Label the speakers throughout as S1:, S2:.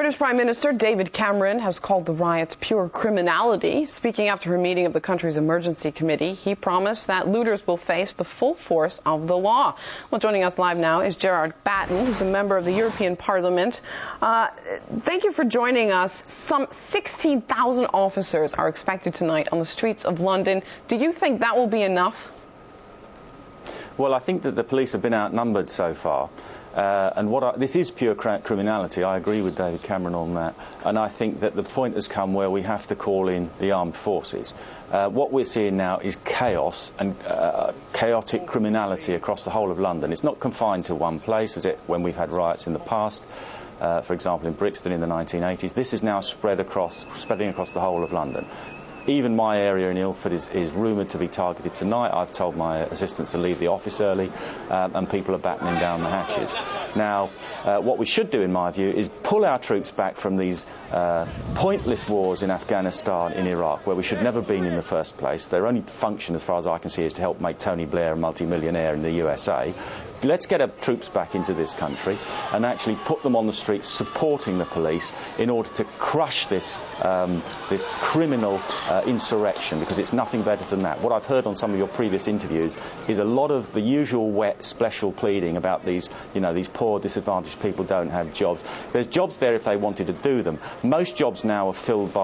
S1: British Prime Minister David Cameron has called the riots pure criminality. Speaking after a meeting of the country's emergency committee, he promised that looters will face the full force of the law. Well, joining us live now is Gerard Batten, who's a member of the European Parliament. Thank you for joining us. Some 16,000 officers are expected tonight on the streets of London. Do you think that will be enough?
S2: Well, I think that the police have been outnumbered so far. This is pure criminality. I agree with David Cameron on that. And I think that the point has come where we have to call in the armed forces. What we're seeing now is chaos and chaotic criminality across the whole of London. It's not confined to one place, as when we've had riots in the past. For example, in Brixton in the 1980s. This is now spreading across the whole of London. Even my area in Ilford is rumoured to be targeted tonight. I've told my assistants to leave the office early, and people are battening down the hatches. Now, what we should do, in my view, is pull our troops back from these pointless wars in Afghanistan, in Iraq, where we should never have been in the first place. Their only function, as far as I can see, is to help make Tony Blair a multi-millionaire in the USA. Let's get our troops back into this country and actually put them on the streets supporting the police in order to crush this criminal insurrection, because it's nothing better than that. What I've heard on some of your previous interviews is a lot of the usual wet special pleading about these poor disadvantaged people don't have jobs. There's jobs there if they wanted to do them. Most jobs now are filled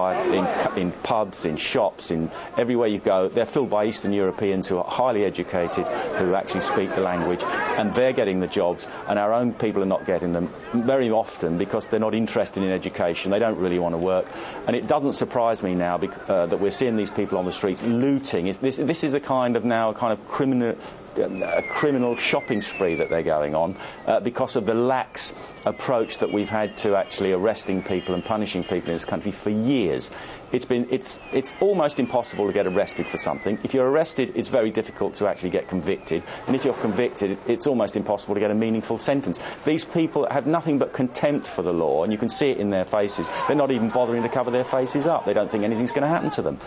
S2: in pubs, in shops, in everywhere you go. They're filled by Eastern Europeans who are highly educated, who actually speak the language, and they're getting the jobs, and our own people are not getting them very often because they're not interested in education. They don't really want to work. And it doesn't surprise me now that we're seeing these people on the streets looting. This is a kind of criminal shopping spree that they're going on because of the lax approach that we've had to actually arresting people and punishing people in this country for years. It's almost impossible to get arrested for something. If you're arrested, it's very difficult to actually get convicted, and if you're convicted, it's almost impossible to get a meaningful sentence. These people have nothing but contempt for the law, and you can see it in their faces. They're not even bothering to cover their faces up. They don't think anything's going to happen to them.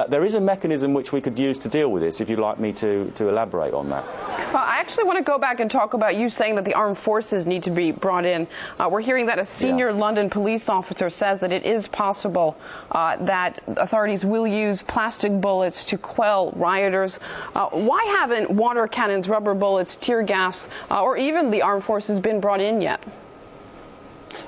S2: There is a mechanism which we could use to deal with this, if you'd like me to elaborate on that.
S1: Well, I actually want to go back and talk about you saying that the armed forces need to be brought in. We're hearing that a senior London police officer says that it is possible that authorities will use plastic bullets to quell rioters. Why haven't water cannons, rubber bullets, tear gas, or even the armed forces been brought in yet?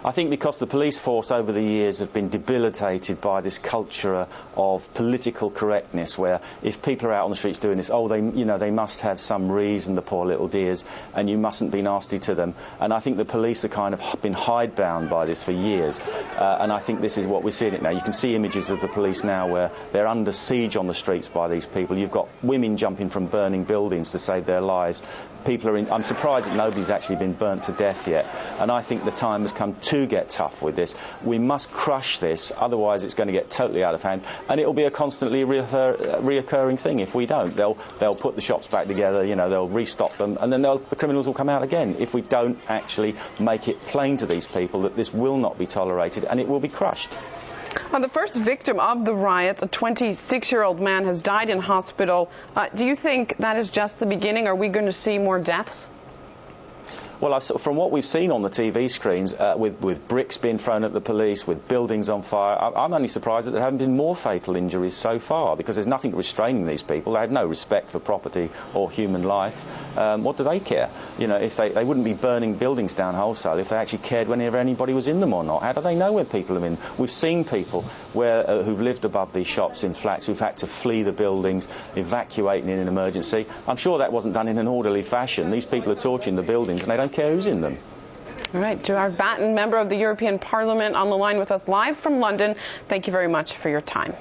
S2: I think because the police force over the years have been debilitated by this culture of political correctness, where if people are out on the streets doing this, they must have some reason, the poor little dears, and you mustn't be nasty to them. And I think the police are kind of been hidebound by this for years. And I think this is what we're seeing it now. You can see images of the police now where they're under siege on the streets by these people. You've got women jumping from burning buildings to save their lives. I'm surprised that nobody's actually been burnt to death yet. And I think the time has come to get tough with this. We must crush this, otherwise it's going to get totally out of hand, and it will be a constantly reoccurring thing if we don't. They'll put the shops back together, they'll restock them, and then the criminals will come out again if we don't actually make it plain to these people that this will not be tolerated and it will be crushed.
S1: The first victim of the riots, a 26-year-old man, has died in hospital. Do you think that is just the beginning? Are we going to see more deaths?
S2: Well, from what we've seen on the TV screens, with bricks being thrown at the police, with buildings on fire, I'm only surprised that there haven't been more fatal injuries so far, because there's nothing restraining these people. They have no respect for property or human life. What do they care? If they wouldn't be burning buildings down wholesale if they actually cared whenever anybody was in them or not. How do they know where people are in? We've seen people who've lived above these shops in flats who've had to flee the buildings, evacuating in an emergency. I'm sure that wasn't done in an orderly fashion. These people are torching the buildings and they don't care who's in them.
S1: All right, Gerard Batten, member of the European Parliament, on the line with us live from London. Thank you very much for your time.